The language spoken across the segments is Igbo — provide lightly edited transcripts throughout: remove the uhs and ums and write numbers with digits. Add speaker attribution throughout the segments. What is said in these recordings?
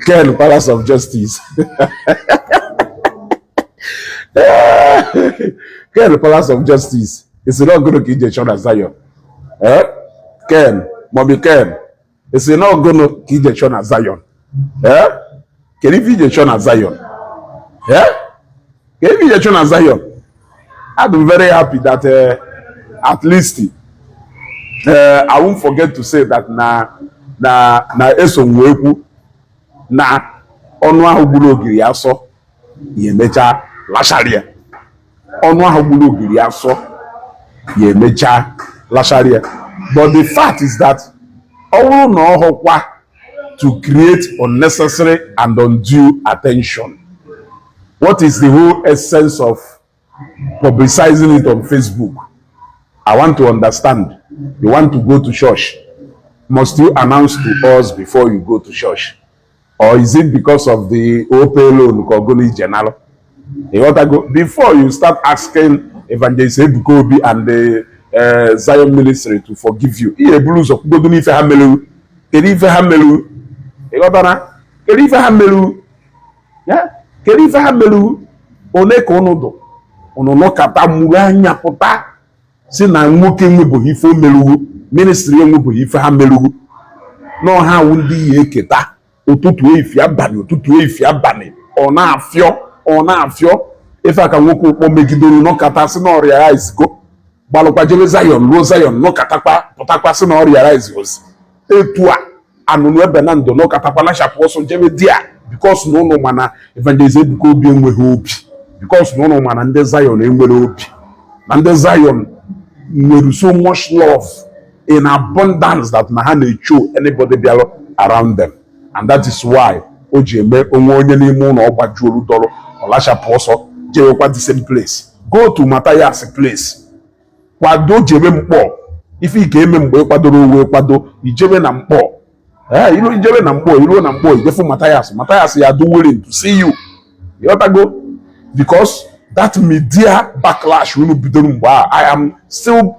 Speaker 1: Ken, Palace of Justice. Ken, Palace of Justice. It's not going to kill the children of Zion. Eh? Ken, Mommy Ken. It's not going to kill the children of Zion. Eh? Can you feed the children of Zion? Eh? Can you feed the children of Zion? I'm very happy that at least I won't forget to say that na eso nweku na ọnụ ahụ gburu ogiri asọ ya emecha lasharia. Ọnụ ahụ gburu ogiri asọ ya emecha lasharia. But the fact is that ọwụrụ na ọhụkwa to create unnecessary and undue attention. What is the whole essence of publicizing it on Facebook? I want to understand. You want to go to church. Must you announce to us before you go to church? Or is it because of the OPE loan Kogoni General? You want to go before you start asking Evangelist Ebuka Obi and the Zion Ministry to forgive you. You blues of Goduni Famelu. Kerife Hamelu. You got that? Kerife Hamelu. Yeah? Kerife Hamelu. One konodo. Ono no kata muranya pota. Si na nwoke nwebo ifo melu. Ministry nwebo ife ha melu. No ha wundi eketa. Otutu efi abani. Otutu efi abani. Ona afio. Ife aka nwoke ukpo megidoro no kata si na realize go. Balokwa jebe Zion. Lo Zion no katakpa. Potakpa si na realize go. Etua. Anunu ebe na ndo no katakpa na shapu oso jebe dia. Because no mana Evangelist Ebuka Obi enweghị obi. Because no mana ndị Zion enwere obi. Na ndị Zion nwere so much love in abundance that na ha na-echo anybody bịara around them. And that is why o ji eme onye n'ime ụlọ ọgbajuolu dọrọ ọlashapụ ọsọ jewekwa the same place. Go to Matthias place. Kwado jebe mkpọ. Ife ike eme mgbe kwadoro uwe kwado ijebe na mkpọ. Ilu ijebe na mkpọ, ilu na mkpọ ijefu Matthias. Matthias ya do willing to see you. You ought to go. Because that media backlash will be done. I am still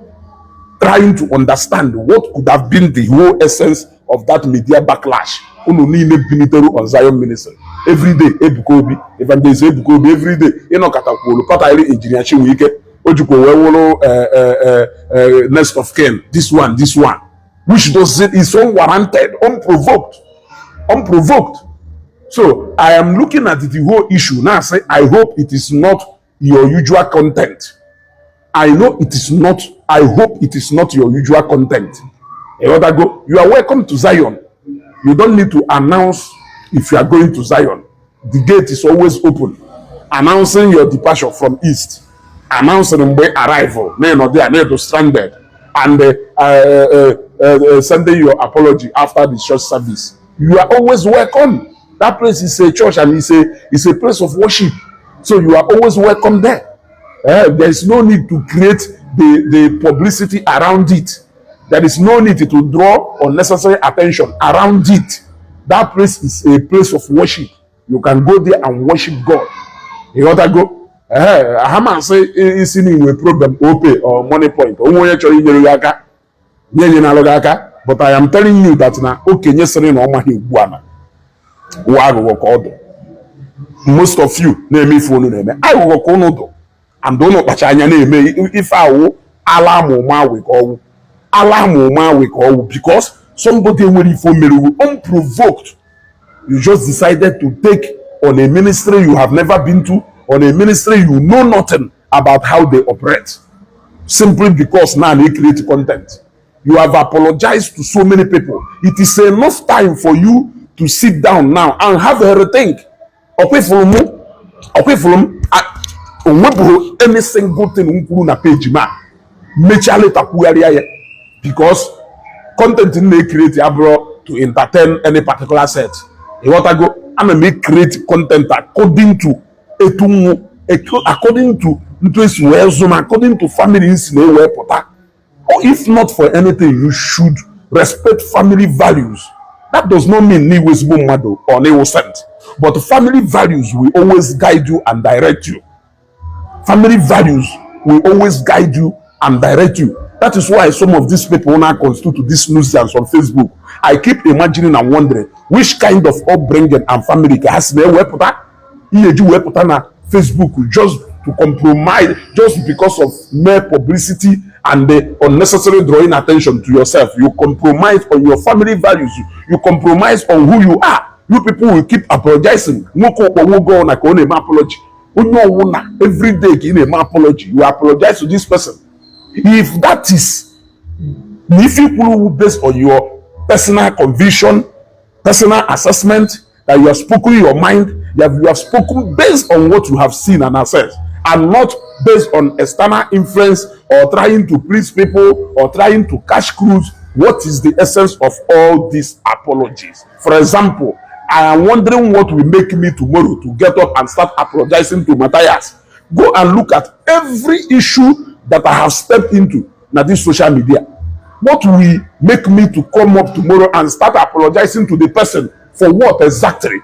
Speaker 1: trying to understand what could have been the whole essence of that media backlash. On Zion Ministry. Every day, Ebuka Obi, Evangelist Ebuka Obi, every day. You know, Katakwolo, Patali engineer Chiwike, Ojuko Wewolo, next of kin. This one. Which does it is unwarranted, unprovoked. So I am looking at the whole issue now. Say, I hope it is not your usual content. I know it is not. I hope it is not your usual content. You are welcome to Zion. You don't need to announce if you are going to Zion. The gate is always open. Announcing your departure from East. Announcing your arrival. Stranded. And sending your apology after the church service. You are always welcome. That place is a church and it's a place of worship. So you are always welcome there. There is no need to create the publicity around it. There is no need to draw unnecessary attention around it. That place is a place of worship. You can go there and worship God. You got to go. I haven't say it's in a problem, OPE or money point. But I am telling you that now, okay, most of you name me phone name. I will go no and don't know what I name if I will alarm we call because somebody will inform me unprovoked. You just decided to take on a ministry you have never been to, on a ministry you know nothing about how they operate, simply because now they create content. You have apologized to so many people. It is enough time for you to sit down now and have a rethink. Okay, from any single thing na page ma mechale tapuaria because content in they create abroad to entertain any particular set. You want to go and make create content according to according to according to families or if not for anything, you should respect family values. That does not mean ni wisdom mado or ni sent, but family values will always guide you and direct you. Family values will always guide you and direct you. That is why some of these people now constitute these nuisance on Facebook I keep imagining and wondering which kind of upbringing and family has me weputa na Facebook just to compromise, just because of mere publicity and the unnecessary drawing attention to yourself. You compromise on your family values. You compromise on who you are. You people will keep apologizing. Apology. Every day in a apology, you apologize to this person. If that is, if you based on your personal conviction, personal assessment, that you have spoken your mind, you have spoken based on what you have seen and assessed, and not based on external influence or trying to please people or trying to cash cruise. What is the essence of all these apologies? For example, I am wondering what will make me tomorrow to get up and start apologizing to Matthias. Go and look at every issue that I have stepped into na this social media. What will make me to come up tomorrow and start apologizing to the person for what exactly?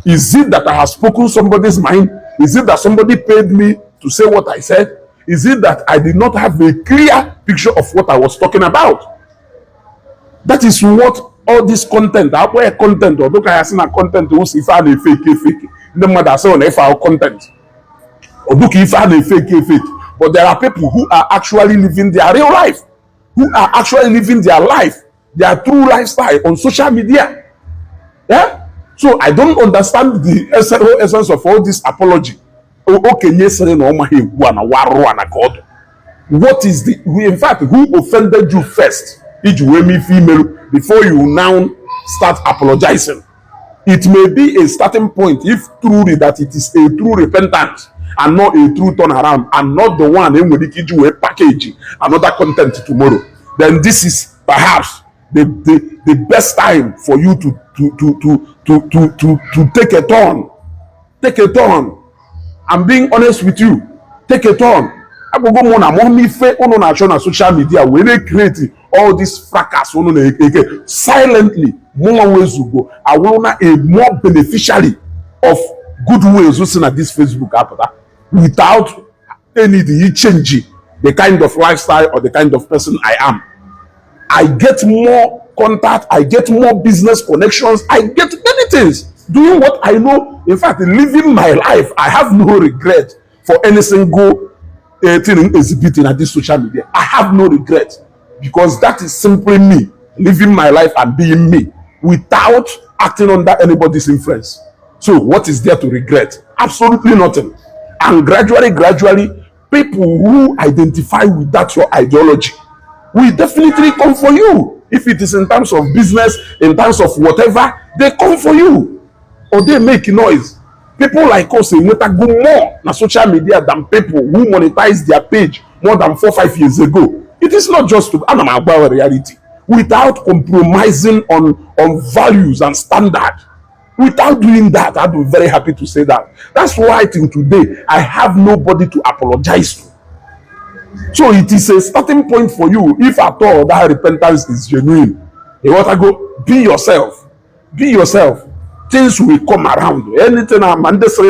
Speaker 1: Is it that I have spoken somebody's mind? Is it that somebody paid me to say what I said? Is it that I did not have a clear picture of what I was talking about? That is what all this content, our content, or look at content, who's if I fake, no matter say on our content, or look if I fake. But there are people who are actually living their real life, who are actually living their life, their true lifestyle on social media. Yeah. So I don't understand the essence of all this apology. What is the, in fact, who offended you first? Female, before you now start apologizing. It may be a starting point if truly that it is a true repentance and not a true turnaround, and not the one in which you package another content tomorrow. Then this is perhaps the best time for you to take a turn. Take a turn. I'm being honest with you. Take a turn. I go on on social media when they create all this fracas silently. More ways to go. I want a more beneficiary of good ways using at this Facebook app without any change the kind of lifestyle or the kind of person I am. I get more contact, I get more business connections, I get many things doing what I know. In fact, living my life, I have no regret for any single thing exhibiting at this social media. I have no regret, because that is simply me living my life and being me without acting under anybody's influence. So what is there to regret? Absolutely nothing. And gradually, people who identify with that your ideology will definitely come for you. If it is in terms of business, in terms of whatever, they come for you. Or they make noise. People like us go more on social media than people who monetize their page more than 4-5 years ago. It is not just to about reality. Without compromising on values and standard. Without doing that, I'd be very happy to say that. That's why till today, I have nobody to apologize to. So it is a starting point for you. If at all that repentance is genuine, you want to go, be yourself. Be yourself. Things will come around. Anything a mandatory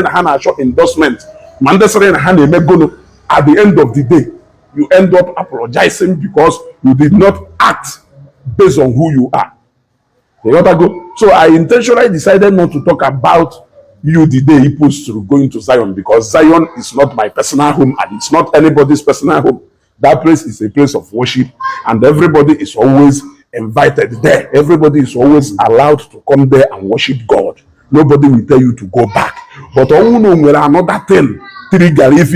Speaker 1: endorsement, mandatory at the end of the day, you end up apologizing because you did not act based on who you are. You want to go? So I intentionally decided not to talk about you the day he puts through going to Zion, because Zion is not my personal home and it's not anybody's personal home. That place is a place of worship and everybody is always invited there. Everybody is always allowed to come there and worship God. Nobody will tell you to go back. But another thing trigger if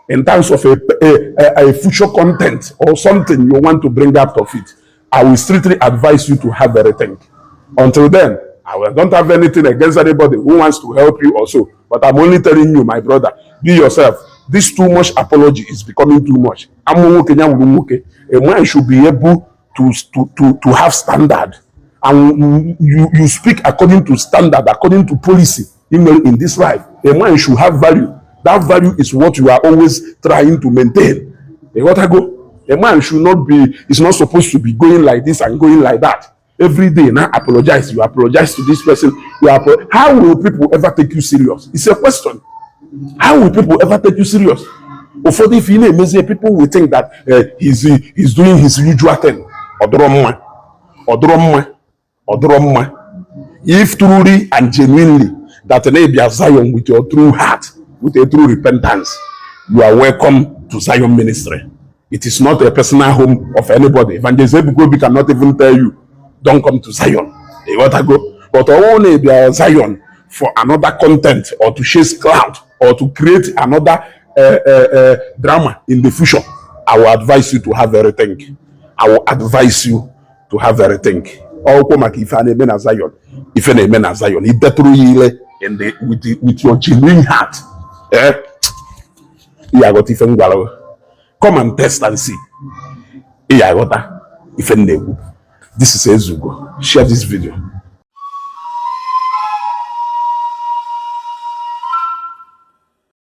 Speaker 1: in terms of a future content or something you want to bring out of it, I will strictly advise you to have everything. Until then, I don't have anything against anybody who wants to help you also. But I'm only telling you, my brother, be yourself. This too much apology is becoming too much. A man should be able to have standard. And you speak according to standard, according to policy in this life. A man should have value. That value is what you are always trying to maintain. A man should not be, is not supposed to be going like this and going like that. Every day, now apologize. You apologize to this person. How will people ever take you serious? It's a question. How will people ever take you serious? Or for the feeling, people will think that he's doing his usual thing. odromma. If truly and genuinely that enable Zion with your true heart, with a true repentance, you are welcome to Zion ministry. It is not a personal home of anybody. Evangelist Ebuka Obi cannot even tell you, don't come to Zion. You want to go? But only be Zion for another content or to chase cloud or to create another drama in the future. I will advise you to have everything. I will advise you to have everything. All come if an amen as Zion, if an amen as Zion, it better in the with your genuine heart. Yeah, got if come and test and see. Yeah, got if this is Ezugo. Share this video.